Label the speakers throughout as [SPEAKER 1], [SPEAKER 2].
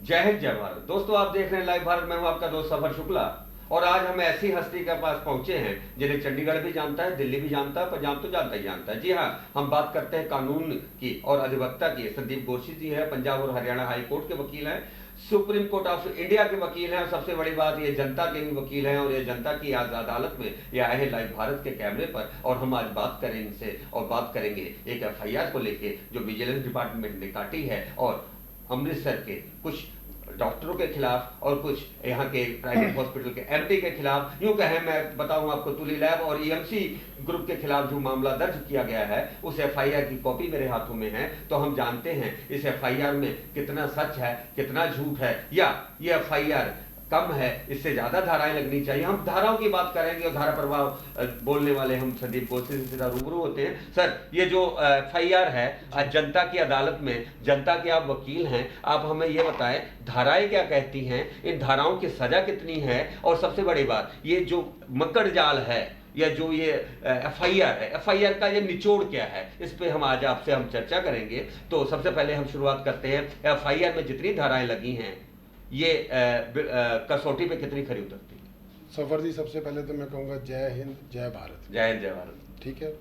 [SPEAKER 1] जय हिंद जय भारत। दोस्तों आप देख रहे हैं लाइव भारत। मैं हूं आपका दोस्त सफर शुक्ला और आज हम ऐसी हस्ती के पास पहुंचे हैं जिन्हें चंडीगढ़ भी जानता है, दिल्ली भी जानता है, पंजाब तो जानता ही जानता है। जी हाँ, हम बात करते हैं कानून की और अधिवक्ता की। संदीप गोशी जी है, पंजाब और हरियाणा हाई कोर्ट के वकील हैं, सुप्रीम कोर्ट ऑफ इंडिया के वकील हैं और सबसे बड़ी बात ये जनता के भी वकील हैं और ये जनता की आज अदालत में ये आए हैं लाइव भारत के कैमरे पर। और हम आज बात करें इनसे और बात करेंगे एक एफआईआर को लेके जो विजिलेंस डिपार्टमेंट ने काटी है और अमृतसर के कुछ डॉक्टरों के खिलाफ और कुछ यहाँ के प्राइवेट हॉस्पिटल के एमडी के खिलाफ, यूं कहें मैं बताऊं आपको तुली लैब और ईएमसी ग्रुप के खिलाफ जो मामला दर्ज किया गया है उस एफआईआर की कॉपी मेरे हाथों में है। तो हम जानते हैं इस एफआईआर में कितना सच है, कितना झूठ है, या ये एफआईआर कम है, इससे ज्यादा धाराएं लगनी चाहिए। हम धाराओं की बात करेंगे और धारा प्रभाव बोलने वाले हम संदीप गोशी से सीधा रूबरू होते हैं। सर, ये जो एफआईआर है आज जनता की अदालत में, जनता के आप वकील हैं, आप हमें ये बताएं धाराएं क्या कहती हैं, इन धाराओं की सजा कितनी है और सबसे बड़ी बात ये जो मकड़ जाल है या जो ये एफआईआर है, एफआईआर का ये निचोड़ क्या है, इस पे हम आज आपसे हम चर्चा करेंगे। तो सबसे पहले हम शुरुआत करते हैं, एफआईआर में जितनी धाराएं लगी हैं ये कसौटी पे कितनी खरी उतरती है?
[SPEAKER 2] सफर जी, सबसे पहले तो मैं कहूँगा जय हिंद जय भारत।
[SPEAKER 1] जय हिंद जय भारत।
[SPEAKER 2] ठीक है,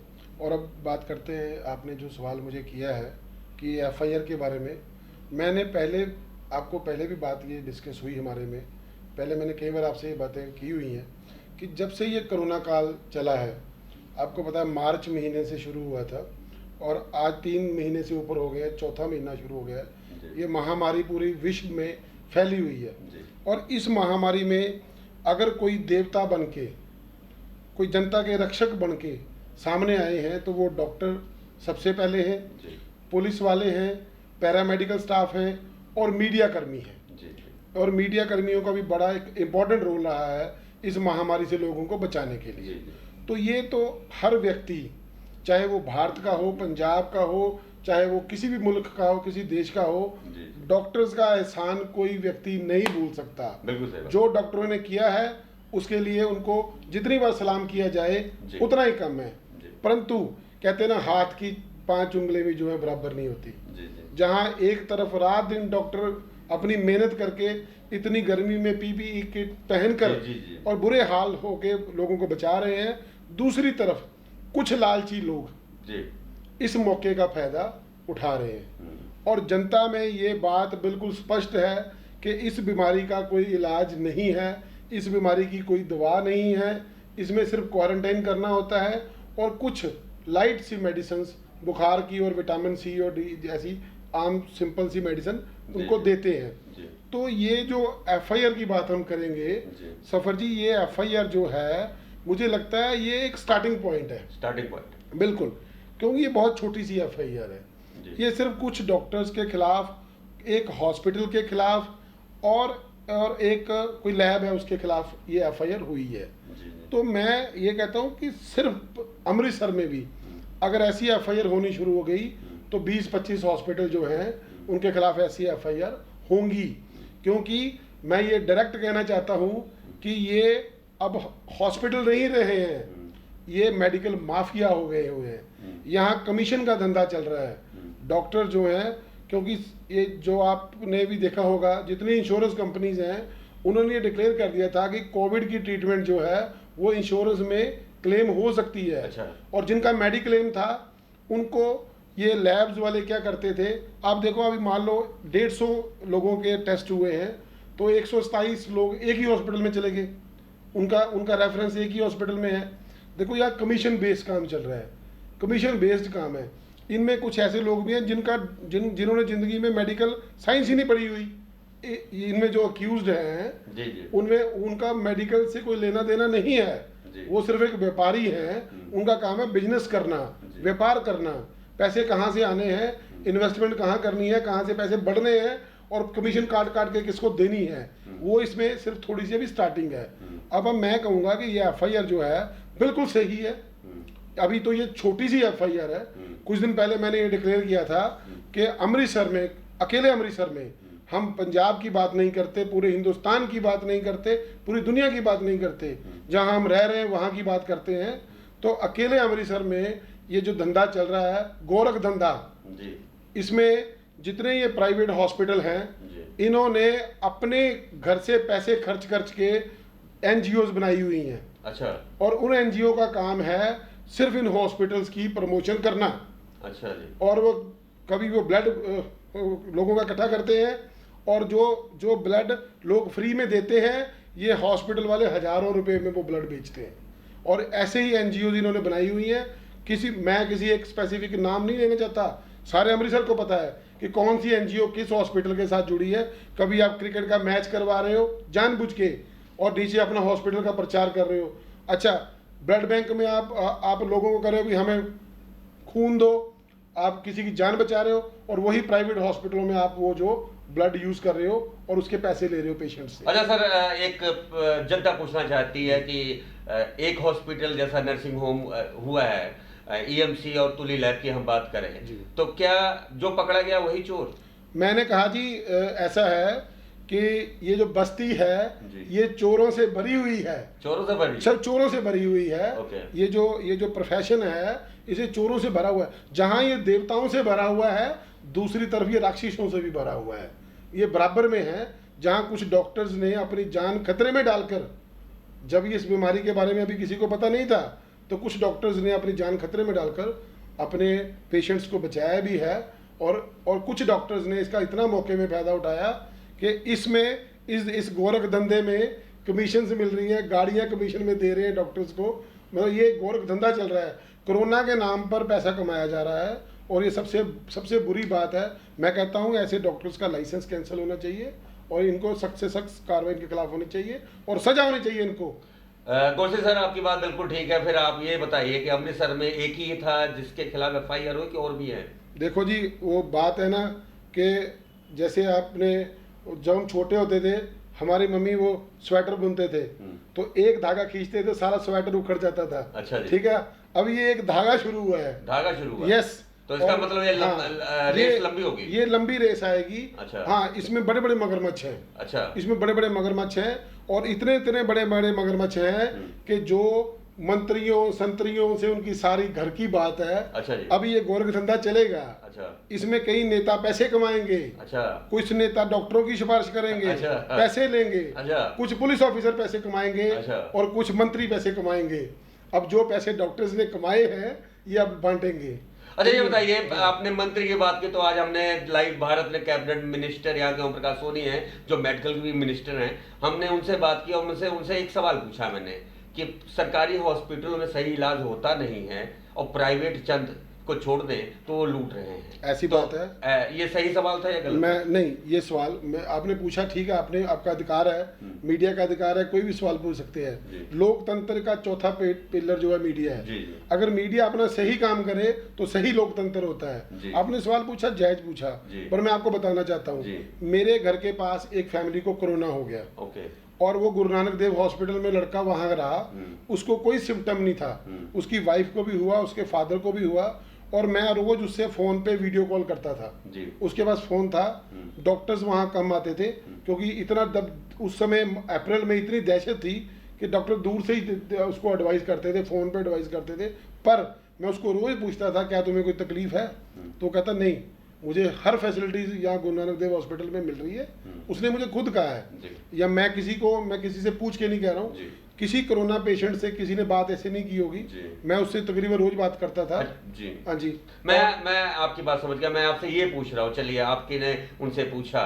[SPEAKER 2] और अब बात करते हैं, आपने जो सवाल मुझे किया है कि एफआईआर के बारे में, मैंने पहले भी बात ये डिस्कस हुई हमारे में, पहले मैंने कई बार आपसे ये बातें की हुई हैं कि जब से ये कोरोना काल चला है, आपको पता है मार्च महीने से शुरू हुआ था और आज 3 महीने से ऊपर हो गया, चौथा महीना शुरू हो गया है। ये महामारी पूरी विश्व में फैली हुई है और इस महामारी में अगर कोई देवता बन के, कोई जनता के रक्षक बन के सामने आए हैं तो वो डॉक्टर सबसे पहले हैं, पुलिस वाले हैं, पैरामेडिकल स्टाफ हैं और मीडिया कर्मी हैं। और मीडिया कर्मियों का भी बड़ा एक इम्पॉर्टेंट रोल रहा है इस महामारी से लोगों को बचाने के लिए। तो ये तो हर व्यक्ति, चाहे वो भारत का हो, पंजाब का हो, चाहे वो किसी भी मुल्क का हो, किसी देश का हो, डॉक्टर्स का एहसान कोई व्यक्ति नहीं भूल सकता। जो डॉक्टरों ने किया है उसके लिए उनको जितनी बार सलाम किया जाए उतना ही कम है। परंतु कहते हैं ना, हाथ की 5 उंगलें भी जो है बराबर नहीं होती। जहां एक तरफ रात दिन डॉक्टर अपनी मेहनत करके इतनी गर्मी में पीपीई किट पहनकर और बुरे हाल होके लोगों को बचा रहे हैं, दूसरी तरफ कुछ लालची लोग इस मौके का फायदा उठा रहे हैं। और जनता में ये बात बिल्कुल स्पष्ट है कि इस बीमारी का कोई इलाज नहीं है, इस बीमारी की कोई दवा नहीं है, इसमें सिर्फ क्वारंटाइन करना होता है और कुछ लाइट सी मेडिसिन, बुखार की और विटामिन सी और डी जैसी आम सिंपल सी मेडिसिन उनको देते हैं। तो ये जो एफआईआर की बात हम करेंगे सफर जी, ये एफआईआर जो है मुझे लगता है ये एक स्टार्टिंग पॉइंट है।
[SPEAKER 1] स्टार्टिंग पॉइंट
[SPEAKER 2] बिल्कुल, क्योंकि ये बहुत छोटी सी एफआईआर है। ये सिर्फ कुछ डॉक्टर्स के खिलाफ, एक हॉस्पिटल के खिलाफ और एक कोई लैब है उसके खिलाफ ये एफआईआर हुई है। तो मैं ये कहता हूँ कि सिर्फ अमृतसर में भी अगर ऐसी एफआईआर होनी शुरू हो गई तो 20-25 हॉस्पिटल जो हैं उनके खिलाफ ऐसी एफआईआर होंगी। क्योंकि मैं ये डायरेक्ट कहना चाहता हूँ कि ये अब हॉस्पिटल नहीं रहे हैं, ये मेडिकल माफिया हो गए हुए हैं। यहाँ कमीशन का धंधा चल रहा है। डॉक्टर जो हैं, क्योंकि ये जो आपने भी देखा होगा, जितनी इंश्योरेंस कंपनीज हैं उन्होंने ये डिक्लेयर कर दिया था कि कोविड की ट्रीटमेंट जो है वो इंश्योरेंस में क्लेम हो सकती है। और जिनका मेडिक्लेम था उनको ये लैब्स वाले क्या करते थे, आप देखो अभी मान लो 150 लोगों के टेस्ट हुए हैं तो 127 लोग एक ही हॉस्पिटल में चले गए, उनका रेफरेंस एक ही हॉस्पिटल में है। देखो यहाँ कमीशन बेस्ड काम चल रहा है, कमीशन बेस्ड काम है। इनमें कुछ ऐसे लोग भी हैं जिन्होंने जिंदगी में मेडिकल साइंस ही नहीं पढ़ी हुई। इनमें जो अक्यूज्ड हैं उनमें उनका मेडिकल से कोई लेना देना नहीं है, वो सिर्फ एक व्यापारी हैं। उनका काम है बिजनेस करना, व्यापार करना, पैसे कहाँ से आने हैं, इन्वेस्टमेंट कहाँ करनी है, कहाँ से पैसे बढ़ने हैं और कमीशन काट के किसको देनी है, वो इसमें सिर्फ थोड़ी सी अभी स्टार्टिंग है। अब मैं कहूँगा कि ये एफआईआर जो है बिल्कुल सही है। अभी तो ये छोटी सी एफआईआर है। कुछ दिन पहले मैंने ये डिक्लेयर किया था कि अमृतसर में, अकेले अमृतसर में, हम पंजाब की बात नहीं करते, पूरे हिंदुस्तान की बात नहीं करते, पूरी दुनिया की बात नहीं करते, जहां हम रह रहे हैं वहां की बात करते हैं। तो अकेले अमृतसर में ये जो धंधा चल रहा है, गोरख धंधा, इसमें जितने ये प्राइवेट हॉस्पिटल हैं इन्होंने अपने घर से पैसे खर्च खर्च के एनजीओज बनाई हुई हैं।
[SPEAKER 1] अच्छा।
[SPEAKER 2] और उन एनजीओ का काम है सिर्फ इन हॉस्पिटल्स की प्रमोशन करना।
[SPEAKER 1] अच्छा जी।
[SPEAKER 2] और वो कभी वो ब्लड लोगों का इकट्ठा करते हैं, और जो ब्लड लोग फ्री में देते हैं, ये हॉस्पिटल वाले हज़ारों रुपए में वो ब्लड बेचते हैं। और ऐसे ही एनजीओ इन्होंने बनाई हुई हैं। मैं किसी एक स्पेसिफिक नाम नहीं लेना चाहता, सारे अमृतसर को पता है कि कौन सी एनजीओ किस हॉस्पिटल के साथ जुड़ी है। कभी आप क्रिकेट का मैच करवा रहे हो जानबूझ के, और नीचे अपना हॉस्पिटल का प्रचार कर रहे हो। अच्छा, ब्लड बैंक में आप लोगों को कर रहे हो कि हमें खून दो, आप किसी की जान बचा रहे हो, और वही प्राइवेट हॉस्पिटलों में आप वो जो ब्लड यूज कर रहे हो और उसके पैसे ले रहे हो पेशेंट से।
[SPEAKER 1] अच्छा सर, एक जनता पूछना चाहती है कि एक हॉस्पिटल जैसा नर्सिंग होम हुआ है, ईएमसी और तुली लैब की हम बात करें, तो क्या जो पकड़ा गया वही चोर?
[SPEAKER 2] मैंने कहा जी, ऐसा है कि ये जो बस्ती है ये चोरों से भरी हुई है।
[SPEAKER 1] चोरों से भरी?
[SPEAKER 2] सर, चोरों से भरी हुई है। ये जो प्रोफेशन है इसे चोरों से भरा हुआ है। जहां ये देवताओं से भरा हुआ है, दूसरी तरफ ये राक्षसों से भी भरा हुआ है। ये बराबर में है। जहां कुछ डॉक्टर्स ने अपनी जान खतरे में डालकर, जब ये इस बीमारी के बारे में अभी किसी को पता नहीं था, तो कुछ डॉक्टर्स ने अपनी जान खतरे में डालकर अपने पेशेंट्स को बचाया भी है। और कुछ डॉक्टर्स ने इसका इतना मौके में फायदा उठाया कि इसमें इस गोरख धंधे में कमीशन से मिल रही है, गाड़ियां कमीशन में दे रहे हैं डॉक्टर्स को। मतलब ये गोरख धंधा चल रहा है, कोरोना के नाम पर पैसा कमाया जा रहा है। और ये सबसे बुरी बात है। मैं कहता हूँ ऐसे डॉक्टर्स का लाइसेंस कैंसिल होना चाहिए, और इनको सख्त से सख्त कार्रवाई के खिलाफ होनी चाहिए, और सजा होनी चाहिए इनको।
[SPEAKER 1] गोडसे सर, आपकी बात बिल्कुल ठीक है। फिर आप ये बताइए कि अमृतसर में एक ही था जिसके खिलाफ एफआईआर हुई कि और भी है?
[SPEAKER 2] देखो जी, वो बात है ना कि जैसे आपने, जब हम छोटे होते थे, हमारी मम्मी वो स्वेटर बुनते थे, तो एक धागा खींचते थे, सारा स्वेटर उखड़ जाता था।
[SPEAKER 1] अच्छा जी।
[SPEAKER 2] ठीक है, अब ये एक धागा शुरू हुआ है।
[SPEAKER 1] धागा शुरू हुआ?
[SPEAKER 2] यस।
[SPEAKER 1] तो इसका मतलब ये रेस लंबी होगी?
[SPEAKER 2] ये लंबी रेस आएगी।
[SPEAKER 1] अच्छा।
[SPEAKER 2] हाँ, इसमें बड़े बड़े मगरमच्छ हैं।
[SPEAKER 1] अच्छा।
[SPEAKER 2] इसमें बड़े बड़े मगरमच्छ हैं, और इतने इतने बड़े बड़े मगरमच्छ हैं कि जो मंत्रियों संतरियों से उनकी सारी घर की बात है।
[SPEAKER 1] अच्छा जी।
[SPEAKER 2] अब ये गोरख धंधा चलेगा।
[SPEAKER 1] अच्छा।
[SPEAKER 2] इसमें कई नेता पैसे कमाएंगे।
[SPEAKER 1] अच्छा।
[SPEAKER 2] कुछ नेता डॉक्टरों की सिफारिश करेंगे।
[SPEAKER 1] अच्छा।
[SPEAKER 2] पैसे लेंगे।
[SPEAKER 1] अच्छा। कुछ
[SPEAKER 2] पुलिस ऑफिसर पैसे कमाएंगे।
[SPEAKER 1] अच्छा।
[SPEAKER 2] और कुछ मंत्री पैसे कमाएंगे। अब जो पैसे डॉक्टर्स ने कमाए हैं ये अब बांटेंगे।
[SPEAKER 1] अच्छा, ये बताइए, आपने मंत्री की बात की, तो आज हमने लाइव भारत में कैबिनेट मिनिस्टर यहाँ के ओम प्रकाश सोनी हैं, जो मेडिकल भी मिनिस्टर हैं, हमने उनसे बात की और उनसे एक सवाल पूछा मैंने कि सरकारी हॉस्पिटलों में सही इलाज होता नहीं है और प्राइवेट चंद को छोड़ दें तो वो लूट रहे हैं।
[SPEAKER 2] ऐसी बात है?
[SPEAKER 1] ये सही सवाल था या गलत?
[SPEAKER 2] मैं नहीं, ये सवाल आपने पूछा, ठीक है, आपका अधिकार है, मीडिया का अधिकार है, कोई भी सवाल पूछ सकते हैं। लोकतंत्र का चौथा पिलर जो है मीडिया है। जी। अगर मीडिया अपना सही काम करे तो सही लोकतंत्र होता है। आपने सवाल पूछा, जायज पूछा, पर मैं आपको बताना चाहता हूँ, मेरे घर के पास एक फैमिली को कोरोना हो गया।
[SPEAKER 1] ओके।
[SPEAKER 2] और वो गुरु नानक देव हॉस्पिटल में लड़का वहां रहा, उसको कोई सिम्टम नहीं था, उसकी वाइफ को भी हुआ, उसके फादर को भी हुआ, और मैं रोज उससे फोन पे वीडियो कॉल करता था जी। उसके पास फोन था। डॉक्टर्स वहाँ कम आते थे क्योंकि इतना उस समय अप्रैल में इतनी दहशत थी कि डॉक्टर दूर से ही उसको एडवाइस करते थे, फोन पे एडवाइस करते थे। पर मैं उसको रोज पूछता था क्या तुम्हें कोई तकलीफ है, तो कहता नहीं, मुझे हर फैसिलिटीज यहाँ गुरु नानक देव हॉस्पिटल में मिल रही है। उसने मुझे खुद कहा है, या मैं किसी से पूछ के नहीं कह रहा हूँ, किसी कोरोना पेशेंट से किसी ने बात ऐसे नहीं की होगी, मैं उससे तकरीबन रोज बात करता था जी। हाँ जी।
[SPEAKER 1] मैं आपकी बात समझ गया। मैं आपसे ये पूछ रहा हूँ, चलिए आपकी ने उनसे पूछा,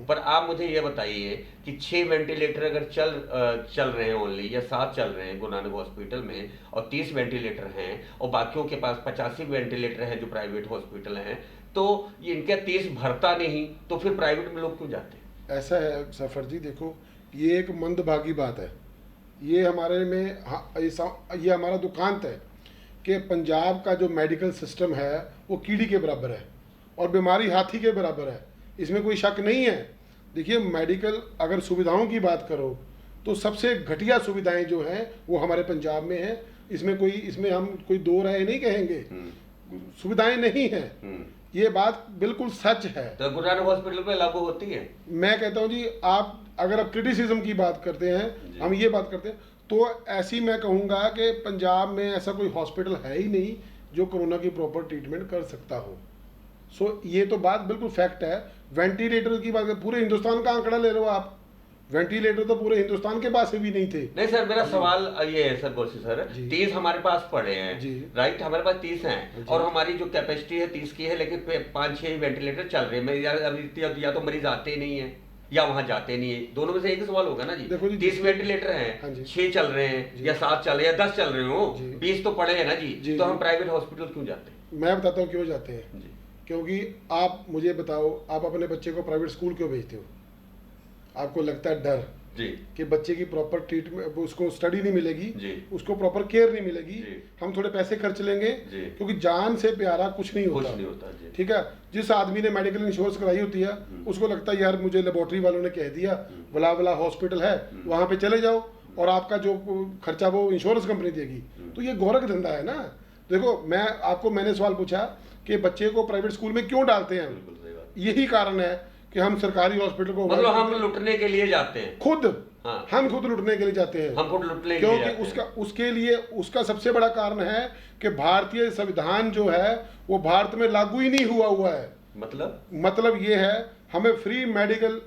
[SPEAKER 1] पर आप मुझे ये बताइए कि 6 वेंटिलेटर अगर चल रहे हैं ओनली, या 7 चल रहे हैं गुरु नानक हॉस्पिटल में, और 30 वेंटिलेटर हैं, और बाकियों के पास 85 वेंटिलेटर हैं जो प्राइवेट हॉस्पिटल हैं, तो ये इनका 30 भरता नहीं, तो फिर प्राइवेट में लोग क्यों जाते हैं?
[SPEAKER 2] ऐसा है सफर जी, देखो ये एक मंदभागी बात है। ये हमारे में ये हमारा दुखांत है कि पंजाब का जो मेडिकल सिस्टम है वो कीड़ी के बराबर है और बीमारी हाथी के बराबर है, इसमें कोई शक नहीं है। देखिए, मेडिकल अगर सुविधाओं की बात करो तो सबसे घटिया सुविधाएं जो हैं वो हमारे पंजाब में है। इसमें हम कोई दो राय नहीं कहेंगे, सुविधाएं नहीं है, ये बात बिल्कुल सच है।
[SPEAKER 1] तो गुरु नानक हॉस्पिटल पे लागू होती है?
[SPEAKER 2] मैं कहता हूँ जी, अगर आप क्रिटिसिज्म की बात करते हैं, हम ये बात करते हैं, तो ऐसी मैं कहूँगा कि पंजाब में ऐसा कोई हॉस्पिटल है ही नहीं जो कोरोना की प्रॉपर ट्रीटमेंट कर सकता हो। सो ये तो बात बिल्कुल फैक्ट है। वेंटिलेटर की बात, पूरे हिंदुस्तान का आंकड़ा ले लो आप, वेंटिलेटर तो पूरे हिंदुस्तान के पास भी नहीं थे।
[SPEAKER 1] नहीं सर, मेरा सवाल ये है सर, बोसी सर, 30 हमारे पास पड़े हैं
[SPEAKER 2] जी।
[SPEAKER 1] राइट, हमारे पास 30 हैं और हमारी जो कैपेसिटी है 30 की है, लेकिन 5-6 वेंटिलेटर चल रहे हैं। या तो मरीज आते ही नहीं है या वहां जाते नहीं है, दोनों में से एक ही सवाल होगा ना जी।
[SPEAKER 2] देखो जी,
[SPEAKER 1] 30 वेंटिलेटर
[SPEAKER 2] हाँ
[SPEAKER 1] हैं,
[SPEAKER 2] जी।
[SPEAKER 1] 6 चल रहे हैं या 7 चल रहे हैं या 10 चल रहे हो, 20 तो पड़े हैं ना जी। तो हम प्राइवेट हॉस्पिटल क्यों जाते हैं?
[SPEAKER 2] मैं बताता हूँ क्यों जाते हैं
[SPEAKER 1] जी।
[SPEAKER 2] क्योंकि आप मुझे बताओ, आप अपने बच्चे को प्राइवेट स्कूल क्यों भेजते हो? आपको लगता है डर
[SPEAKER 1] जी
[SPEAKER 2] कि बच्चे की प्रॉपर ट्रीटमेंट, उसको स्टडी नहीं मिलेगी
[SPEAKER 1] जी,
[SPEAKER 2] उसको प्रॉपर केयर नहीं मिलेगी,
[SPEAKER 1] जी।
[SPEAKER 2] हम थोड़े पैसे खर्च लेंगे,
[SPEAKER 1] जी।
[SPEAKER 2] क्योंकि जान से प्यारा कुछ नहीं
[SPEAKER 1] कुछ
[SPEAKER 2] होता।
[SPEAKER 1] नहीं होता जी।
[SPEAKER 2] ठीक है, जिस आदमी ने मेडिकल इंश्योरेंस कराई होती है उसको लगता है यार मुझे लेबोरेटरी वालों ने कह दिया भला भला हॉस्पिटल है वहां पे चले जाओ और आपका जो खर्चा वो इंश्योरेंस कंपनी देगी। तो ये गोरख धंधा है ना। देखो मैंने सवाल पूछा कि बच्चे को प्राइवेट स्कूल में क्यों डालते हैं,
[SPEAKER 1] बिल्कुल सही बात।
[SPEAKER 2] यही कारण है कि हम सरकारी हॉस्पिटल को
[SPEAKER 1] मतलब हम लुटने के लिए जाते हैं
[SPEAKER 2] खुद,
[SPEAKER 1] हाँ।
[SPEAKER 2] हम खुद लुटने के लिए जाते हैं,
[SPEAKER 1] हम खुद लुटने के लिए
[SPEAKER 2] क्योंकि
[SPEAKER 1] जाते
[SPEAKER 2] उसके लिए उसका सबसे बड़ा कारण है कि भारतीय संविधान जो है वो भारत में लागू ही नहीं हुआ है।
[SPEAKER 1] हैं।
[SPEAKER 2] मतलब ये है, हमें फ्री मेडिकल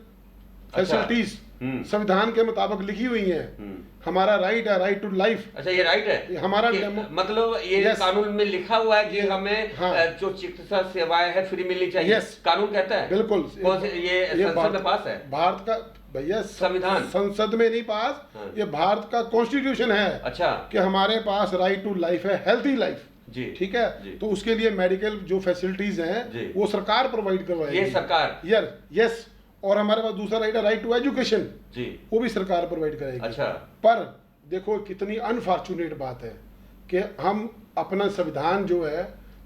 [SPEAKER 2] फैसिलिटीज संविधान के मुताबिक लिखी हुई हैं। हमारा राइट है, राइट टू लाइफ।
[SPEAKER 1] अच्छा, ये राइट है
[SPEAKER 2] हमारा
[SPEAKER 1] मतलब ये
[SPEAKER 2] Yes.
[SPEAKER 1] कानून में लिखा हुआ है कि हमें
[SPEAKER 2] हाँ।
[SPEAKER 1] जो चिकित्सा सेवाएं है फ्री मिलनी चाहिए।
[SPEAKER 2] Yes.
[SPEAKER 1] कानून कहता है
[SPEAKER 2] बिल्कुल।
[SPEAKER 1] कौन से ये संसद में पास है?
[SPEAKER 2] भारत का भैया
[SPEAKER 1] संविधान
[SPEAKER 2] संसद में नहीं पास,
[SPEAKER 1] हाँ।
[SPEAKER 2] ये भारत का कॉन्स्टिट्यूशन है।
[SPEAKER 1] अच्छा
[SPEAKER 2] कि हमारे पास राइट टू लाइफ है, हेल्थी लाइफ।
[SPEAKER 1] जी
[SPEAKER 2] ठीक है
[SPEAKER 1] जी।
[SPEAKER 2] तो उसके लिए मेडिकल जो फैसिलिटीज
[SPEAKER 1] जी।
[SPEAKER 2] हैं वो सरकार प्रोवाइड करवाएगी।
[SPEAKER 1] ये सरकार
[SPEAKER 2] यस। और हमारे पास दूसरा राइट है, राइट टू एजुकेशन,
[SPEAKER 1] जी,
[SPEAKER 2] वो भी सरकार प्रोवाइड करेगी।
[SPEAKER 1] अच्छा।
[SPEAKER 2] पर देखो कितनी अनफॉर्चुनेट बात है कि हम अपना संविधान जो है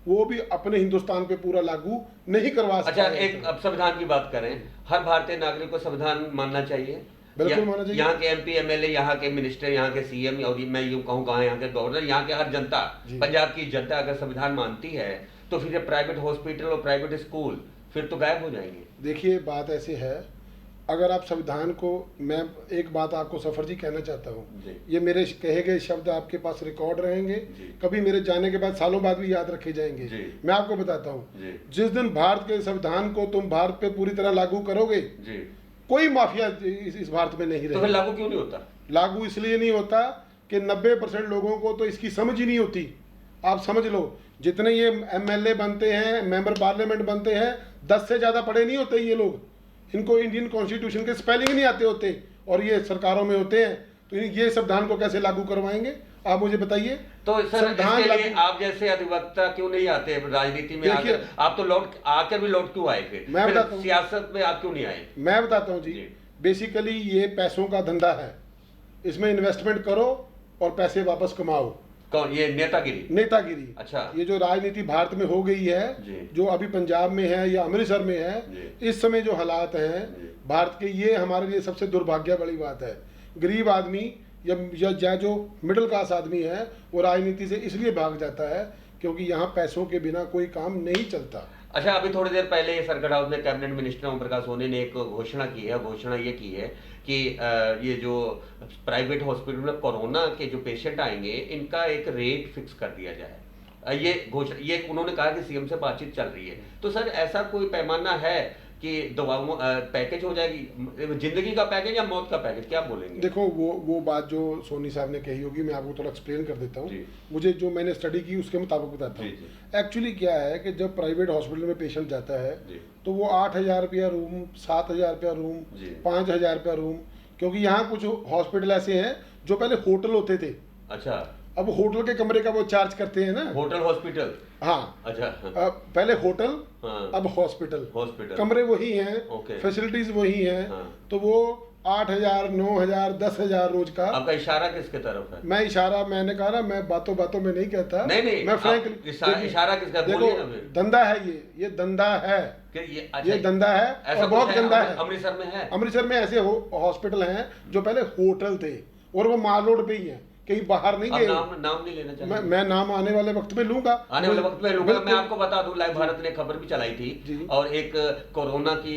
[SPEAKER 2] वो भी अपने हिंदुस्तान पे पूरा लागू नहीं करवा सकते।
[SPEAKER 1] अच्छा, एक अब संविधान की बात करें, हर भारतीय नागरिक को संविधान मानना चाहिए।
[SPEAKER 2] बिल्कुल मानना चाहिए।
[SPEAKER 1] यहाँ के MP MLA, यहाँ के मिनिस्टर, यहाँ के CM और मैं यूं कहूँ कहाँ यहाँ के गवर्नर, यहाँ के हर जनता, पंजाब की जनता अगर संविधान मानती है तो फिर प्राइवेट हॉस्पिटल और प्राइवेट स्कूल फिर तो गायब हो जाएंगे।
[SPEAKER 2] देखिए बात ऐसे है, अगर आप संविधान को, मैं एक बात आपको सफर जी कहना चाहता हूँ, ये मेरे कहे गए शब्द आपके पास रिकॉर्ड रहेंगे, कभी मेरे जाने के बाद सालों बाद भी याद रखे जाएंगे। मैं आपको बताता हूँ, जिस दिन भारत के संविधान को तुम भारत पे पूरी तरह लागू करोगे, कोई माफिया इस भारत में नहीं रहेगा।
[SPEAKER 1] तो फिर लागू क्यों नहीं होता?
[SPEAKER 2] लागू इसलिए नहीं होता कि 90% लोगों को तो इसकी समझ ही नहीं होती। आप समझ लो, जितने ये MLA बनते हैं, मेंबर पार्लियामेंट बनते हैं, 10 से ज्यादा पढ़े नहीं होते ये लोग। इनको इंडियन कॉन्स्टिट्यूशन के स्पेलिंग नहीं आते होते और ये सरकारों में होते हैं, तो ये संविधान को कैसे लागू करवाएंगे आप मुझे बताइए।
[SPEAKER 1] तो सर इसके लिए आप जैसे अधिवक्ता क्यों नहीं आते राजनीति में? आकर आप तो आकर भी लौट क्यों आए? फिर सियासत में आप क्यों नहीं आए?
[SPEAKER 2] मैं बताता हूँ जी, बेसिकली ये पैसों का धंधा है, इसमें इन्वेस्टमेंट करो और पैसे वापस कमाओ।
[SPEAKER 1] कौन? ये नेतागिरी।
[SPEAKER 2] अच्छा, ये जो राजनीति भारत में हो गई है, जो अभी पंजाब में है या अमृतसर में है, इस समय जो हालात हैं भारत के, ये हमारे लिए सबसे दुर्भाग्य वाली बात है। गरीब आदमी या जो मिडिल क्लास आदमी है वो राजनीति से इसलिए भाग जाता है क्योंकि यहाँ पैसों के बिना कोई काम नहीं चलता।
[SPEAKER 1] अच्छा, अभी थोड़ी देर पहले सर्किट हाउस में कैबिनेट मिनिस्टर ओम प्रकाश सोनी ने एक घोषणा की है। घोषणा ये की है कि ये जो प्राइवेट हॉस्पिटल में कोरोना के जो पेशेंट आएंगे इनका एक रेट फिक्स कर दिया जाए। ये उन्होंने कहा कि CM से बातचीत चल रही है। तो सर ऐसा कोई पैमाना है कि दवाओं पैकेज हो जाएगी, जिंदगी का पैकेज या मौत का पैकेज, क्या बोलेंगे?
[SPEAKER 2] देखो वो बात जो सोनी साहब ने कही होगी मैं आपको थोड़ा एक्सप्लेन कर देता हूँ। मुझे जो मैंने स्टडी की उसके मुताबिक बताता हूँ। एक्चुअली क्या है कि जब प्राइवेट हॉस्पिटल में पेशेंट जाता है तो वो 8,000 रुपया रूम, 7,000 रुपया रूम, 5,000 रुपया रूम, क्योंकि यहाँ कुछ हॉस्पिटल ऐसे हैं जो पहले होटल होते थे।
[SPEAKER 1] अच्छा,
[SPEAKER 2] अब होटल के कमरे का वो चार्ज करते हैं ना,
[SPEAKER 1] होटल हॉस्पिटल।
[SPEAKER 2] हाँ,
[SPEAKER 1] अच्छा,
[SPEAKER 2] पहले होटल,
[SPEAKER 1] हाँ,
[SPEAKER 2] अब हॉस्पिटल। कमरे वही हैं, फैसिलिटीज वही हैं,
[SPEAKER 1] हाँ।
[SPEAKER 2] तो वो 8,000, 9,000, 10,000 रोज का।
[SPEAKER 1] आपका इशारा किसके तरफ है?
[SPEAKER 2] मैंने कहा ना, मैं बातों बातों में नहीं कहता।
[SPEAKER 1] नहीं,
[SPEAKER 2] मैं फ्रैंकली
[SPEAKER 1] इशारा किसका?
[SPEAKER 2] देखो, धंधा है ये धंधा है, ये धंधा है और बहुत गंदा है।
[SPEAKER 1] अमृतसर में है,
[SPEAKER 2] अमृतसर में ऐसे हॉस्पिटल हैं जो पहले होटल थे और वो माल रोड पे ही है, कहीं बाहर नहीं
[SPEAKER 1] अब
[SPEAKER 2] गए।
[SPEAKER 1] नाम नहीं लेना चाहिए।
[SPEAKER 2] मैं नाम आने वाले वक्त में लूंगा,
[SPEAKER 1] आने वाले वक्त में लूंगा।
[SPEAKER 2] बिल्कुल।
[SPEAKER 1] मैं आपको बता दूं, लाइव भारत ने खबर भी चलाई थी
[SPEAKER 2] जी।
[SPEAKER 1] और एक कोरोना की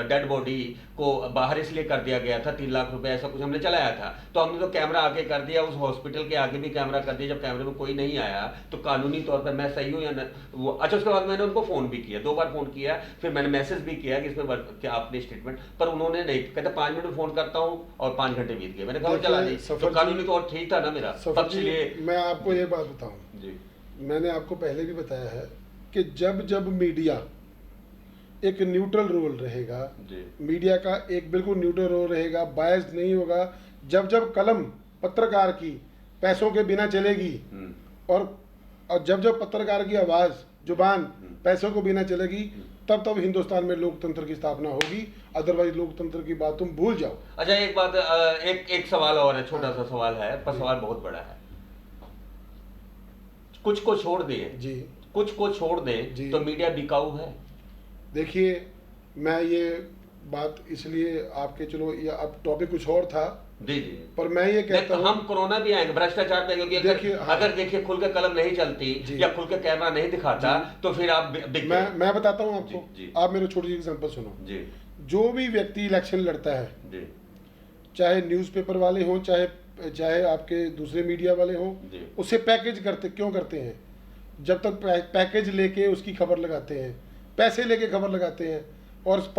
[SPEAKER 1] डेड बॉडी को बाहर इसलिए कर दिया गया था, 3 लाख रुपए ऐसा कुछ हमने चलाया था, तो हमने तो कैमरा आगे कर दिया, उस हॉस्पिटल के आगे भी कैमरा कर दिया। जब कैमरे में कोई नहीं आया तो कानूनी तौर पर मैं सही हूं या वो। अच्छा, उसके बाद मैंने उनको फोन भी किया, 2 बार फोन किया, फिर मैंने मैसेज भी किया कि इसमें क्या आपने स्टेटमेंट, पर उन्होंने नहीं, कहते 5 मिनट में फोन करता हूँ और 5 घंटे बीत गए। मैंने कहा चला दी, तो कानूनी तौर ठीक था ना मेरा पक्ष लिए।
[SPEAKER 2] मैं आपको ये बात बताऊं
[SPEAKER 1] जी,
[SPEAKER 2] मैंने आपको पहले भी बताया है कि जब मीडिया एक न्यूट्रल रोल रहेगा, मीडिया का एक बिल्कुल न्यूट्रल रोल रहेगा, बायस्ड नहीं होगा, जब कलम पत्रकार की पैसों के बिना चलेगी और जब पत्रकार की आवाज़ जुबान पैसों को बिना चलेगी, तब हिंदुस्तान में लोकतंत्र की स्थापना होगी। अदरवाइज लोकतंत्र की बात तुम भूल जाओ।
[SPEAKER 1] अच्छा, एक बात, एक सवाल और है, छोटा सा सवाल है पर सवाल बहुत बड़ा है। कुछ को छोड़ दें
[SPEAKER 2] जी,
[SPEAKER 1] कुछ को छोड़ दें तो मीडिया बिकाऊ है।
[SPEAKER 2] देखिए, मैं ये बात इसलिए आपके, चलो ये अब टॉपिक कुछ और था
[SPEAKER 1] जी जी,
[SPEAKER 2] पर मैं ये कहता हूँ,
[SPEAKER 1] हम कोरोना भी आएंगे, भ्रष्टाचार पे, क्योंकि अगर देखिए खुल के कलम नहीं चलती या खुल के कैमरा नहीं दिखाता तो फिर आप
[SPEAKER 2] मैं बताता हूँ आपको। आप मेरे छोटी सी एग्जांपल सुनो
[SPEAKER 1] जी।
[SPEAKER 2] जो भी व्यक्ति इलेक्शन लड़ता है
[SPEAKER 1] जी,
[SPEAKER 2] चाहे न्यूज़पेपर वाले हों, चाहे आपके दूसरे मीडिया वाले हों, उसे पैकेज क्यों करते हैं? जब तक पैकेज लेके उसकी खबर लगाते हैं, पैसे लेके खबर लगाते हैं, और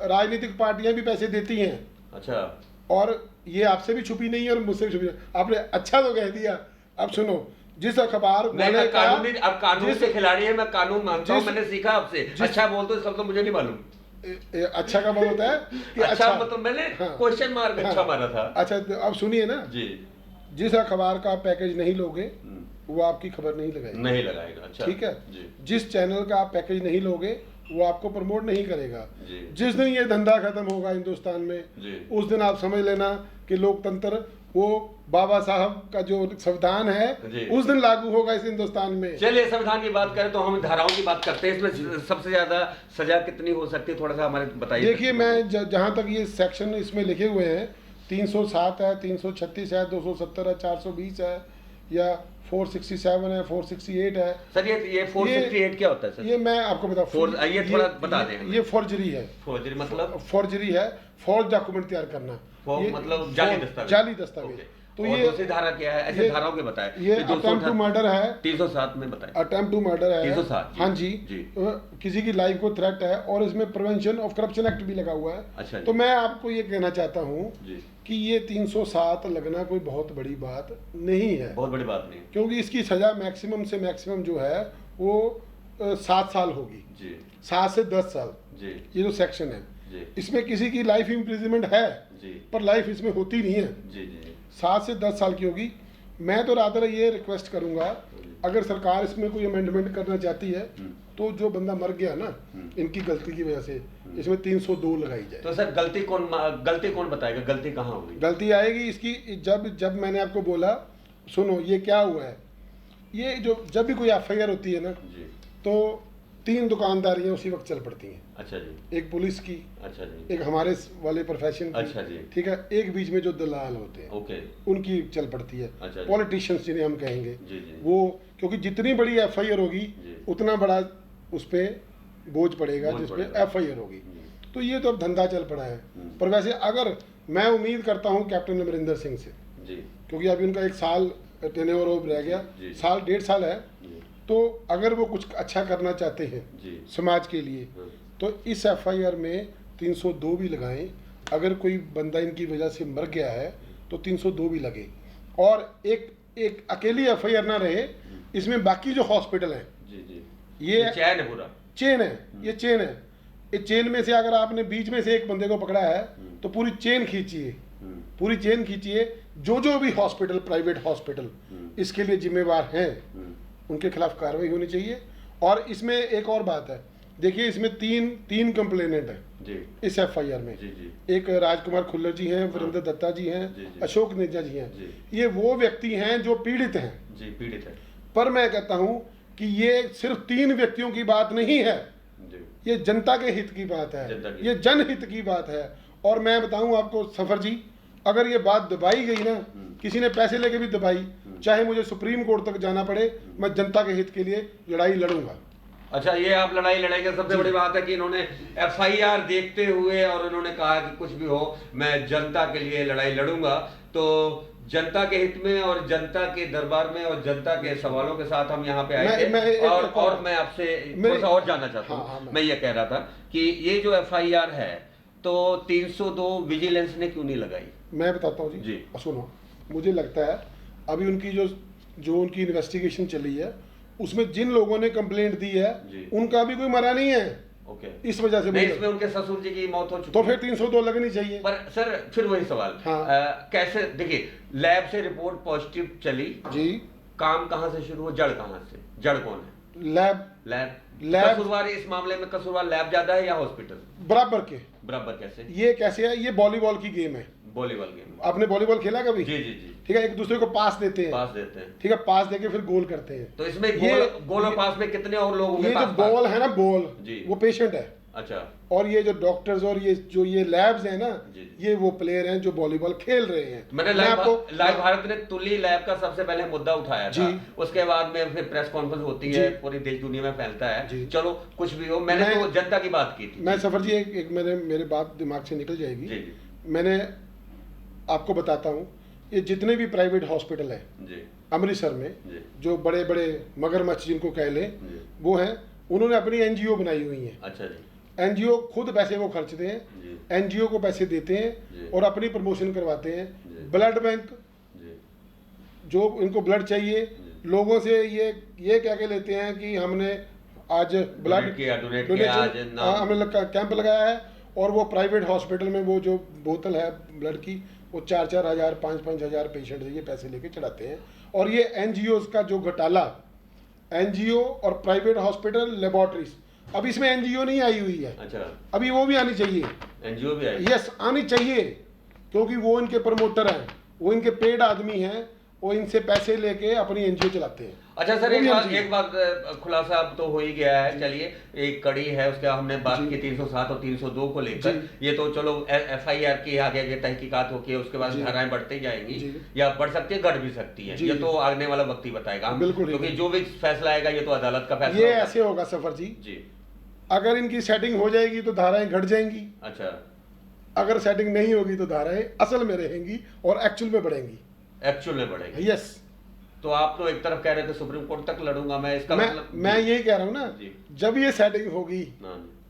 [SPEAKER 2] राजनीतिक पार्टियां भी पैसे देती हैं।
[SPEAKER 1] अच्छा,
[SPEAKER 2] और ये आपसे भी छुपी नहीं है और मुझसे भी छुपी नहीं। आपने अच्छा तो कह दिया। अब सुनो, जिस अखबार
[SPEAKER 1] कानून से खिलाड़ी है, मैं कानून मानता हूं, मैंने सीखा आपसे। अच्छा बोल दो, इसका तो मुझे नहीं मालूम।
[SPEAKER 2] अच्छा का मतलब होता है कि
[SPEAKER 1] अच्छा मतलब मैंने क्वेश्चन मार्क अच्छा मारा था।
[SPEAKER 2] अच्छा, तो अब सुनिए ना जी, जिस अखबार का आप पैकेज नहीं लोगे वो आपकी खबर नहीं लगाएगा। अच्छा, ठीक है। जिस चैनल का आप पैकेज नहीं लोगे वो आपको प्रमोट नहीं करेगा। जिस दिन ये धंधा खत्म होगा हिंदुस्तान में, उस दिन आप समझ लेना कि लोकतंत्र, वो बाबा साहब का जो संविधान है, उस दिन लागू होगा इस हिंदुस्तान में।
[SPEAKER 1] चलिए, संविधान की बात करें तो हम धाराओं की बात करते हैं। इसमें सबसे ज्यादा सजा कितनी हो सकती है, थोड़ा सा हमारे बताइए।
[SPEAKER 2] देखिए, मैं जहां तक ये सेक्शन इसमें लिखे हुए हैं, 307 है, 336 है, 270 है, 420 है, या 467 है, 468 है।
[SPEAKER 1] सर ये 468 क्या होता है सर?
[SPEAKER 2] ये मैं आपको
[SPEAKER 1] ये थोड़ा बता दें।
[SPEAKER 2] ये फॉर्जरी है।
[SPEAKER 1] फॉर्जरी मतलब?
[SPEAKER 2] फॉर्जरी है फॉल्स डॉक्यूमेंट तैयार करना,
[SPEAKER 1] मतलब जाली दस्तावेज।
[SPEAKER 2] तो
[SPEAKER 1] ये दूसरी धारा क्या है, ऐसे धाराओं के बताएं।
[SPEAKER 2] ये अटेम्प्ट टू मर्डर है,
[SPEAKER 1] 307 में बताएं।
[SPEAKER 2] अटेम्प्ट टू मर्डर है
[SPEAKER 1] 307।
[SPEAKER 2] हाँ जी, किसी की लाइफ को थ्रेट है, और इसमें प्रिवेंशन ऑफ करप्शन एक्ट भी लगा हुआ है।
[SPEAKER 1] अच्छा,
[SPEAKER 2] तो मैं आपको ये कहना चाहता हूँ कि ये 307 लगना कोई बहुत बड़ी बात नहीं है।
[SPEAKER 1] बहुत बड़ी बात नहीं,
[SPEAKER 2] क्योंकि इसकी सजा मैक्सिमम से मैक्सिमम जो है वो 7 साल होगी, 7 से 10 साल। ये जो सेक्शन है, इसमें किसी की लाइफ इम्प्रिजनमेंट है, पर लाइफ इसमें होती नहीं है। 7 से 10 साल की होगी। मैं तो रादर ये रिक्वेस्ट करूंगा, अगर सरकार इसमें कोई अमेंडमेंट करना चाहती है तो जो बंदा मर गया ना इनकी गलती की वजह से, इसमें 302 लगाई जाए।
[SPEAKER 1] तो सर गलती कौन बताएगा, गलती कहाँ होगी?
[SPEAKER 2] गलती आएगी इसकी जब मैंने आपको बोला, सुनो ये क्या हुआ है, ये जो जब भी कोई FIR होती है ना, तो 3 दुकानदारियां उसी वक्त चल पड़ती हैं।
[SPEAKER 1] अच्छा जी।
[SPEAKER 2] एक पुलिस की, अच्छा जी, एक हमारे वाले प्रोफेशन की, अच्छा जी, ठीक है, एक बीच में जो दलाल होते हैं, ओके, उनकी चल पड़ती है। अच्छा, पॉलिटिशियंस जिन्हें हम कहेंगे, जी जी, वो क्योंकि जितनी बड़ी FIR होगी उतना बड़ा उस पर बोझ पड़ेगा जिस पे FIR होगी। तो ये तो अब धंधा चल पड़ा है। पर वैसे अगर मैं उम्मीद करता हूँ कैप्टन अमरिंदर सिंह से, क्योंकि अभी उनका 1 साल टेन्योर रह गया, साल 1.5 साल है, तो अगर वो कुछ अच्छा करना चाहते हैं समाज के लिए, तो इस FIR में 302 भी लगाएं। अगर कोई बंदा इनकी वजह से मर गया है तो 302 भी लगे, और एक अकेली FIR ना रहे, इसमें बाकी जो हॉस्पिटल हैं, ये चेन है, पूरा चेन है, ये चेन है। इस चेन में से अगर आपने बीच में से एक बंदे को पकड़ा है तो पूरी चेन खींचिए, पूरी चेन खींचिए। जो भी हॉस्पिटल, प्राइवेट हॉस्पिटल इसके लिए जिम्मेवार हैं, उनके खिलाफ कार्रवाई होनी चाहिए। और इसमें एक और बात है, देखिए इसमें तीन कंप्लेनेंट हैं इस FIR में। एक राजकुमार खुल्लर जी हैं, वीरेंद्र दत्ता जी हैं, अशोक नेजा जी हैं। ये वो व्यक्ति हैं जो पीड़ित हैं, पीड़ित हैं। पर मैं कहता हूं कि ये सिर्फ 3 व्यक्तियों की बात नहीं है, ये जनता के हित की बात है, ये जनहित की बात है। और मैं बताऊं आपको सफर जी, अगर ये बात दबाई गई ना, किसी ने पैसे लेके भी दबाई, चाहे मुझे सुप्रीम कोर्ट तक जाना पड़े, मैं जनता के हित के लिए लड़ाई लड़ूंगा।
[SPEAKER 1] अच्छा, ये आप लड़ाई लड़ेंगे। सबसे बड़ी बात है कि इन्होंने एफआईआर देखते हुए और इन्होंने कहा कि कुछ भी हो मैं जनता के लिए लड़ाई लड़ूंगा। तो जनता के हित में और जनता के दरबार में और जनता के सवालों के साथ हम यहाँ पे आए थे। और मैं आपसे थोड़ा सा और जानना चाहता हूँ। मैं ये कह रहा था कि ये जो एफआईआर है तो 302 विजिलेंस ने क्यों नहीं लगाई?
[SPEAKER 2] मैं बताता हूँ जी। सुनो, मुझे लगता है अभी उनकी जो उनकी इन्वेस्टिगेशन चली है उसमें जिन लोगों ने कंप्लेंट दी है उनका भी कोई मरा नहीं है।
[SPEAKER 1] ओके।
[SPEAKER 2] इस वजह से
[SPEAKER 1] नहीं, इसमें उनके ससुर जी की मौत हो चुकी
[SPEAKER 2] तो फिर 302 लगनी चाहिए।
[SPEAKER 1] पर सर फिर वही सवाल, कैसे? देखिए, लैब से रिपोर्ट पॉजिटिव चली जी, काम कहां से शुरू हो, जड़ कहां से? जड़ कौन है? लैब कसूरवार इस मामले में कसूरवार लैब ज्यादा है या हॉस्पिटल? बराबर कैसे? ये
[SPEAKER 2] कैसे है? ये वॉलीबॉल की गेम है।
[SPEAKER 1] वॉलीबॉल गेम
[SPEAKER 2] आपने वॉलीबॉल खेला कभी?
[SPEAKER 1] जी जी जी।
[SPEAKER 2] ठीक है, एक दूसरे को पास देते हैं। ठीक है, पास देके फिर गोल करते हैं।
[SPEAKER 1] तो इसमें गोल और पास में कितने और लोग होंगे?
[SPEAKER 2] ये जो बॉल है ना, बॉल वो पेशेंट है।
[SPEAKER 1] अच्छा।
[SPEAKER 2] और ये जो डॉक्टर्स और ये लैब्स हैं ना, ये वो प्लेयर हैं जो वॉलीबॉल खेल रहे हैं।
[SPEAKER 1] मैंने लाइव भारत ने तुली लैब का सबसे पहले मुद्दा उठाया था। उसके बाद में फिर प्रेस कॉन्फ्रेंस होती है, पूरी देश दुनिया में फैलता है। चलो कुछ भी हो, मैंने तो जनता की बात की थी।
[SPEAKER 2] मैं सफर जी एक मेरे बात दिमाग से निकल जाएगी। मैंने आपको बताता हूँ, ये जितने भी प्राइवेट हॉस्पिटल है अमृतसर में, जो बड़े बड़े मगरमच्छ जिनको कह ले, वो हैं, उन्होंने अपनी एनजीओ बनाई हुई है।
[SPEAKER 1] अच्छा जी।
[SPEAKER 2] एनजीओ खुद पैसे वो खर्चते हैं, एनजीओ को पैसे देते हैं और अपनी प्रमोशन करवाते हैं। ब्लड बैंक, जो इनको ब्लड चाहिए, लोगों से ये कह के लेते हैं कि हमने आज ब्लड डोनेशन हमने कैंप लगाया है, और वो प्राइवेट हॉस्पिटल में वो जो बोतल है ब्लड की, वो 4-4 हज़ार 5-5 हज़ार पेशेंट से ये पैसे लेके चढ़ाते हैं। और ये एनजीओ का जो घोटाला, एनजीओ और प्राइवेट हॉस्पिटल लेबोरेटरीज, अब इसमें एनजीओ नहीं आई हुई है।
[SPEAKER 1] अच्छा।
[SPEAKER 2] अभी वो भी आनी चाहिए।
[SPEAKER 1] एनजीओ भी आई?
[SPEAKER 2] यस, आनी चाहिए, क्योंकि वो इनके प्रमोटर हैं, वो इनके पेड आदमी हैं, वो इनसे पैसे लेके अपनी एनजीओ चलाते हैं।
[SPEAKER 1] अच्छा सर, एक बात खुलासा अब तो हो ही गया है। चलिए, एक कड़ी है उसके हमने बात की 307 और 302 को लेकर। ये तो चलो एफआईआर की आगे तहकीकात होके उसके बाद धाराएं बढ़ती जाएंगी या बढ़ सकती है, घट भी सकती है। ये तो आने वाला वक्त ही बताएगा, क्योंकि जो भी फैसला आएगा ये तो अदालत का फैसला।
[SPEAKER 2] ये ऐसे होगा सफर जी, अगर इनकी सेटिंग हो जाएगी तो धाराएं घट जाएंगी।
[SPEAKER 1] अच्छा।
[SPEAKER 2] अगर सेटिंग नहीं होगी तो धाराएं असल में रहेंगी और एक्चुअल में बढ़ेंगी।
[SPEAKER 1] एक्चुअल में बढ़ेगी?
[SPEAKER 2] यस।
[SPEAKER 1] तो आप तो एक तरफ कह रहे थे सुप्रीम कोर्ट तक लड़ूंगा मैं, इसका मतलब?
[SPEAKER 2] मैं यही कह रहा हूँ ना, जब ये सेटिंग होगी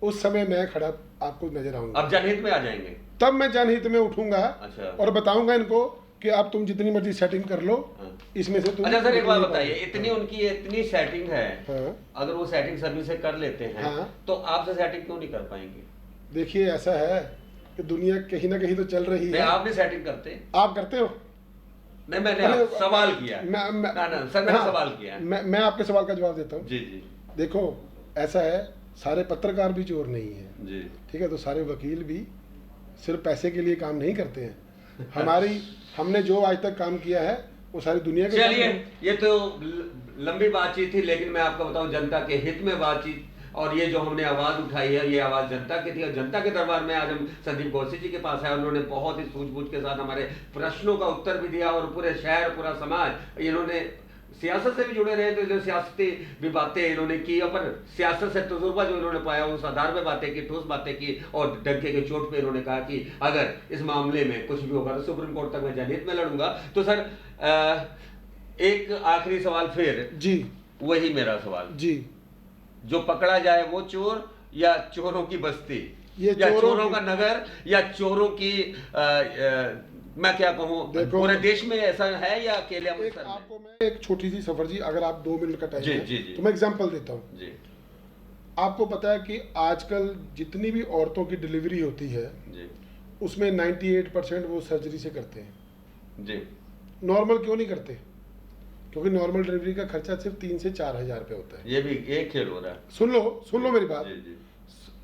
[SPEAKER 2] उस समय मैं खड़ा आपको नजर आऊंगा।
[SPEAKER 1] अब जनहित में आ जाएंगे,
[SPEAKER 2] तब मैं जनहित में उठूंगा।
[SPEAKER 1] अच्छा।
[SPEAKER 2] और बताऊंगा इनको कि आप तुम जितनी मर्जी सेटिंग कर लो, इसमें से तुम।
[SPEAKER 1] अच्छा सर, एक बात बताइए, इतनी सेटिंग है, अगर वो सेटिंग सभी से कर लेते हैं तो आपसे सेटिंग क्यों नहीं कर पाएंगे?
[SPEAKER 2] देखिए, ऐसा है कि दुनिया कहीं ना कहीं तो चल रही है।
[SPEAKER 1] आप नहीं सेटिंग करते?
[SPEAKER 2] आप करते हो?
[SPEAKER 1] नहीं, मैंने सवाल किया। सर मैंने सवाल किया।
[SPEAKER 2] मैं आपके सवाल का जवाब देता हूँ।
[SPEAKER 1] जी जी।
[SPEAKER 2] देखो, ऐसा है, सारे पत्रकार भी चोर नहीं है
[SPEAKER 1] जी।
[SPEAKER 2] ठीक है, तो सारे वकील भी सिर्फ पैसे के लिए काम नहीं करते हैं। हमने जो आज तक काम किया है वो सारी दुनिया के।
[SPEAKER 1] चलिए, ये तो लंबी बातचीत थी, लेकिन मैं आपको बताऊं जनता के हित में बातचीत, और ये जो हमने आवाज उठाई है ये आवाज जनता की थी। और जनता के दरबार में आज हम संदीप गोरसी जी के पास है, उन्होंने बहुत ही सूझबूझ के साथ हमारे प्रश्नों का उत्तर भी दिया, और पूरे शहर, पूरा समाज, इन्होंने सियासत से भी जुड़े रहे, तो जो सियासती भी बातें इन्होंने की, पर सियासत से तजुर्बा जो इन्होंने पाया उस आधार पे बातें की, ठोस बातें की, और डंके के चोट पे इन्होंने कहा कि अगर इस मामले में कुछ भी होगा तो सुप्रीम कोर्ट तक मैं जनहित में लड़ूंगा। तो सर एक आखिरी सवाल फिर
[SPEAKER 2] जी, वही
[SPEAKER 1] मेरा सवाल
[SPEAKER 2] जी,
[SPEAKER 1] जो पकड़ा जाए वो चोर या चोरों की बस्ती, या चोरों का नगर, या चोरों की मैं क्या कहूँ, पूरे देश में ऐसा है या अकेले अमृतसर में?
[SPEAKER 2] आपको मैं एक छोटी सी सफर जी, अगर आप 2 मिनट का टाइम है तो मैं एग्जांपल देता हूँ
[SPEAKER 1] जी।
[SPEAKER 2] आपको पता है कि आजकल जितनी भी औरतों की डिलीवरी होती है
[SPEAKER 1] जी,
[SPEAKER 2] उसमें 98% वो सर्जरी से करते हैं
[SPEAKER 1] जी।
[SPEAKER 2] नॉर्मल क्यों नहीं करते? क्योंकि नॉर्मल डिलीवरी का खर्चा सिर्फ 3 से 4 हज़ार रुपये होता है।
[SPEAKER 1] ये भी एक खेल हो रहा है।
[SPEAKER 2] सुन लो मेरी बात
[SPEAKER 1] जी, जी।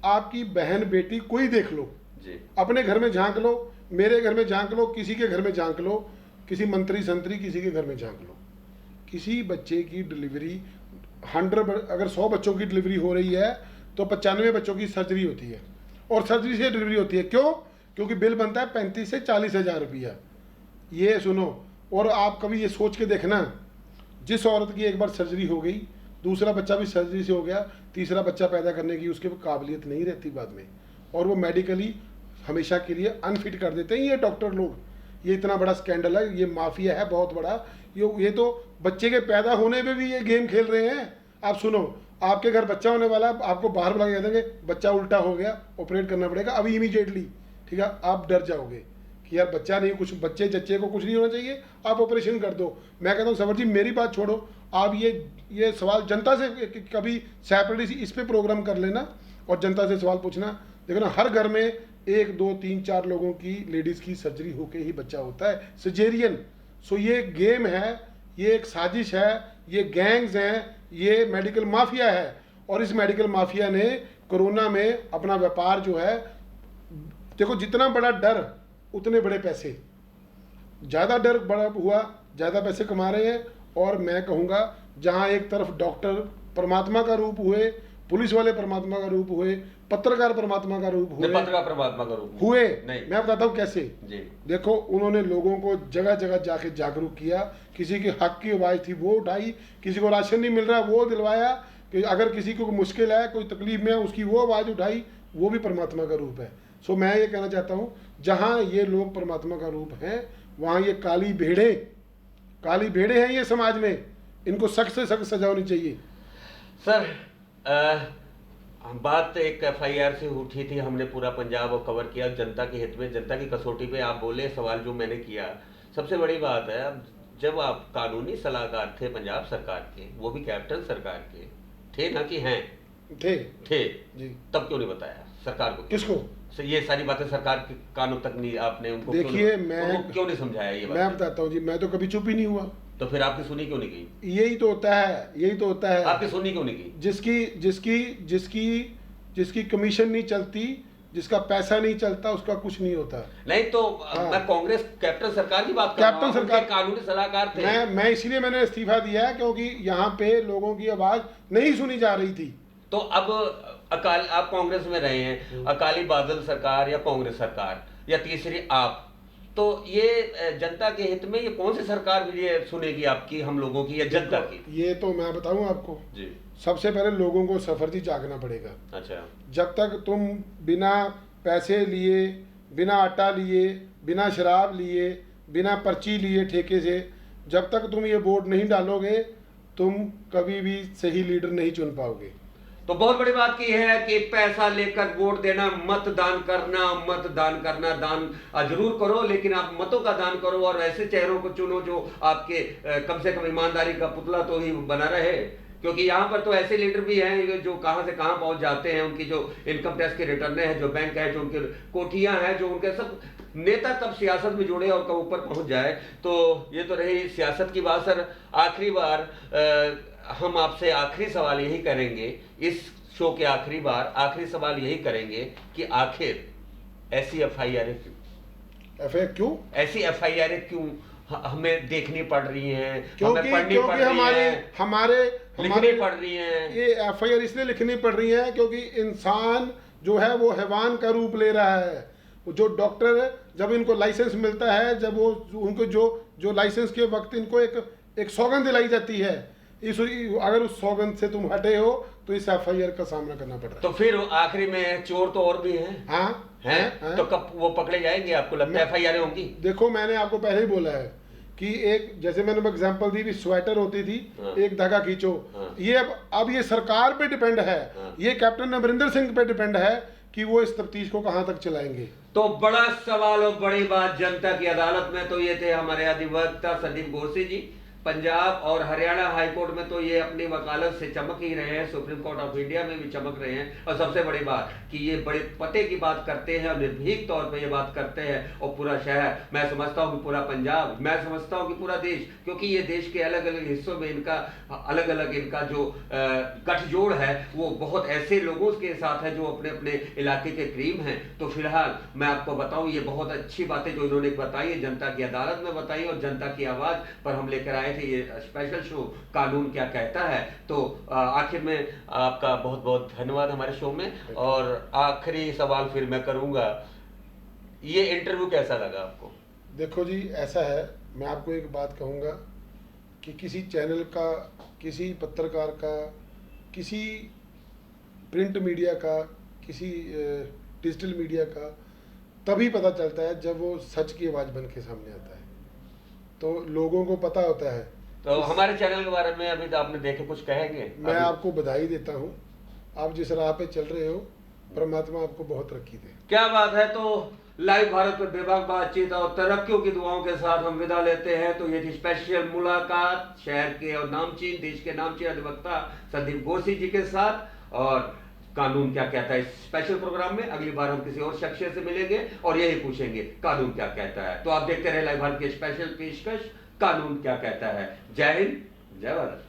[SPEAKER 2] आपकी बहन बेटी कोई देख लो
[SPEAKER 1] जी,
[SPEAKER 2] अपने घर में झांक लो, मेरे घर में झांक लो, किसी के घर में झांक लो, किसी मंत्री संतरी किसी के घर में झांक लो, किसी बच्चे की डिलीवरी 100 अगर 100 बच्चों की डिलीवरी हो रही है तो 95 बच्चों की सर्जरी होती है, और सर्जरी से डिलीवरी होती है। क्यों? क्योंकि बिल बनता है 35 से 40 हज़ार रुपया। ये सुनो, और आप कभी ये सोच के देखना, जिस औरत की एक बार सर्जरी हो गई, दूसरा बच्चा भी सर्जरी से हो गया, तीसरा बच्चा पैदा करने की उसकी काबिलियत नहीं रहती बाद में, और वो मेडिकली हमेशा के लिए अनफिट कर देते हैं ये डॉक्टर लोग। ये इतना बड़ा स्कैंडल है, ये माफिया है बहुत बड़ा। ये तो बच्चे के पैदा होने पे भी ये गेम खेल रहे हैं। आप सुनो, आपके घर बच्चा होने वाला है, आपको बाहर बुला के कह देंगे बच्चा उल्टा हो गया, ऑपरेट करना पड़ेगा अभी इमीडिएटली, ठीक है, आप डर जाओगे कि यार बच्चा नहीं, कुछ बच्चे जच्चे को कुछ नहीं होना चाहिए, आप ऑपरेशन कर दो। मैं कहता हूँ सवर जी मेरी बात छोड़ो, आप ये सवाल जनता से कभी सेपरेटली इस पे प्रोग्राम कर लेना और जनता से सवाल पूछना। देखो ना, हर घर में 1 2 3 4 लोगों की लेडीज़ की सर्जरी होके ही बच्चा होता है सिजेरियन। सो ये गेम है, ये एक साजिश है, ये गैंग्स हैं, ये मेडिकल माफिया है। और इस मेडिकल माफिया ने कोरोना में अपना व्यापार जो है, देखो जितना बड़ा डर उतने बड़े पैसे, ज़्यादा डर बड़ा हुआ ज़्यादा पैसे कमा रहे हैं। और मैं कहूँगा जहाँ एक तरफ डॉक्टर परमात्मा का रूप हुए, पुलिस वाले परमात्मा का रूप हुए, पत्रकार परमात्मा का रूप हुए,
[SPEAKER 1] पत्रकार परमात्मा का रूप
[SPEAKER 2] हुए
[SPEAKER 1] नहीं।
[SPEAKER 2] मैं बताता हूँ कैसे
[SPEAKER 1] जी।
[SPEAKER 2] देखो, उन्होंने लोगों को जगह जगह जाके जागरूक किया, किसी की हक की आवाज़ थी वो उठाई, किसी को राशन नहीं मिल रहा वो दिलवाया, कि अगर किसी को मुश्किल है कोई तकलीफ में है उसकी वो आवाज़ उठाई, वो भी परमात्मा का रूप है। सो मैं ये कहना चाहता हूँ, जहाँ ये लोग परमात्मा का रूप हैं वहाँ ये काली भेड़े हैं ये समाज में, इनको सख्त से सख्त सजा होनी चाहिए।
[SPEAKER 1] सर बात एक FIR से उठी थी, हमने पूरा पंजाब को कवर किया जनता के हित में, जनता की कसौटी पे आप बोले सवाल जो मैंने किया। सबसे बड़ी बात है, अब जब आप कानूनी सलाहकार थे पंजाब सरकार के, वो भी कैप्टन सरकार के थे ना कि हैं थे
[SPEAKER 2] जी,
[SPEAKER 1] तब क्यों नहीं बताया सरकार को?
[SPEAKER 2] किसको?
[SPEAKER 1] ये सारी बातें सरकार के कानून तक नहीं आपने उनको
[SPEAKER 2] देखिए, मैं
[SPEAKER 1] क्यों नहीं समझाया ये बात?
[SPEAKER 2] मैं बताता हूँ जी, मैं तो कभी चुप ही नहीं हुआ।
[SPEAKER 1] तो फिर आपकी सुनी क्यों नहीं गई?
[SPEAKER 2] यही तो होता है
[SPEAKER 1] आपकी सुनी क्यों नहीं गई?
[SPEAKER 2] जिसकी कमीशन नहीं चलती, जिसका पैसा नहीं चलता, उसका कुछ नहीं होता।
[SPEAKER 1] नहीं तो मैं कांग्रेस कैप्टन सरकार की बात कर रहा हूं, सरकार कानूनी सलाहकार थे।
[SPEAKER 2] मैं इसलिए मैंने इस्तीफा दिया है क्योंकि यहाँ पे लोगों की आवाज नहीं सुनी जा रही थी।
[SPEAKER 1] तो अब आप कांग्रेस में रहे हैं, अकाली बादल सरकार या कांग्रेस सरकार या तीसरी आप, तो ये जनता के हित में ये कौन सी सरकार भी ये सुनेगी आपकी, हम लोगों की या जनता की?
[SPEAKER 2] ये तो मैं बताऊं आपको
[SPEAKER 1] जी,
[SPEAKER 2] सबसे पहले लोगों को सफर जी जागना पड़ेगा।
[SPEAKER 1] अच्छा,
[SPEAKER 2] जब तक तुम बिना पैसे लिए, बिना आटा लिए, बिना शराब लिए, बिना पर्ची लिए ठेके से, जब तक तुम ये वोट नहीं डालोगे, तुम कभी भी सही लीडर नहीं चुन पाओगे।
[SPEAKER 1] तो बहुत बड़ी बात की है कि पैसा लेकर वोट देना, मतदान करना, दान जरूर करो, लेकिन आप मतों का दान करो और ऐसे चेहरों को चुनो जो आपके कम से कम ईमानदारी का पुतला तो ही बना रहे। क्योंकि यहाँ पर तो ऐसे लीडर भी हैं जो कहां से कहां पहुंच जाते हैं, उनकी जो इनकम टैक्स के रिटर्न है, जो बैंक है, जो उनके कोठियां हैं, जो उनके सब नेता कब सियासत में जुड़े और कब ऊपर पहुंच जाए। तो ये तो रही सियासत की बात। सर आखिरी बार हम आपसे आखिरी सवाल यही करेंगे, इस शो के आखिरी सवाल यही करेंगे कि आखिर ऐसी FIR क्यों ऐसी FIR क्यों हमें देखनी पड़ रही हैं, हमें पढ़नी पड़ रही हैं,
[SPEAKER 2] हमारे
[SPEAKER 1] लिखनी पड़ रही हैं?
[SPEAKER 2] ये FIR इसलिए लिखनी पड़ रही है क्योंकि इंसान जो है वो हैवान का रूप ले रहा है। जो डॉक्टर जब इनको लाइसेंस मिलता है, जब वो उनको जो लाइसेंस के वक्त इनको एक सौगंध दिलाई जाती है, अगर उस सौगंध से तुम हटे हो तो इस FIR का सामना करना पड़ रहा है।
[SPEAKER 1] तो फिर आखिरी में चोर तो और भी हैं।
[SPEAKER 2] हैं?
[SPEAKER 1] तो कब वो पकड़े जाएंगे? आपको लगता है FIR होंगी?
[SPEAKER 2] देखो, मैंने आपको पहले ही बोला है कि एक, जैसे मैंने एग्जांपल दी भी, स्वेटर होती थी, एक धागा खींचो, ये अब ये सरकार पे डिपेंड है, ये कैप्टन अमरिंदर सिंह पे डिपेंड है कि वो इस तफ्तीश को कहां तक चलाएंगे।
[SPEAKER 1] तो बड़ा सवाल और बड़ी बात जनता की अदालत में। तो ये थे हमारे अधिवक्ता संदीप गोरसी जी। पंजाब और हरियाणा हाईकोर्ट में तो ये अपनी वकालत से चमक ही रहे हैं, सुप्रीम कोर्ट ऑफ इंडिया में भी चमक रहे हैं। और सबसे बड़ी बात कि ये बड़े पते की बात करते हैं और निर्भीक तौर पे ये बात करते हैं। और पूरा शहर, मैं समझता हूँ कि पूरा पंजाब, मैं समझता हूँ कि पूरा देश, क्योंकि ये देश के अलग अलग हिस्सों में इनका अलग अलग इनका जो गठजोड़ है वो बहुत ऐसे लोगों के साथ है जो अपने अपने इलाके के करीब हैं। तो फिलहाल मैं आपको बताऊँ, ये बहुत अच्छी बातें जो इन्होंने बताई है, जनता की अदालत में बताई और जनता की आवाज़ पर हम लेकर आए थे ये स्पेशल शो कानून क्या कहता है। तो आखिर में आपका बहुत बहुत धन्यवाद हमारे शो में। और आखिरी सवाल फिर मैं करूंगा ये इंटरव्यू कैसा लगा आपको?
[SPEAKER 2] देखो जी, ऐसा है, मैं आपको एक बात कहूँगा कि किसी चैनल का, किसी पत्रकार का, किसी प्रिंट मीडिया का, किसी डिजिटल मीडिया का तभी पता चलता है जब वो सच की आवाज़ बन के सामने आता है, तो लोगों को पता होता है।
[SPEAKER 1] तो हमारे चैनल के बारे में अभी तो आपने देखे, कुछ कहेंगे?
[SPEAKER 2] मैं आपको बधाई देता हूँ, आप जिस राह पे चल रहे हो, परमात्मा आपको बहुत तरक्की दे।
[SPEAKER 1] क्या बात है। तो लाइव भारत पर बेबाक बातचीत और तरक्कियों की दुआओं के साथ हम विदा लेते हैं। तो ये थी स्पेशल मुलाकात शहर के और नामचीन, देश के नामचीन अधिवक्ता संदीप गोरसी जी के साथ। और कानून क्या कहता है इस स्पेशल प्रोग्राम में अगली बार हम किसी और शख्सियत से मिलेंगे और यही पूछेंगे कानून क्या कहता है। तो आप देखते रहे लाइव भारत की स्पेशल पेशकश कानून क्या कहता है। जय हिंद, जय भारत।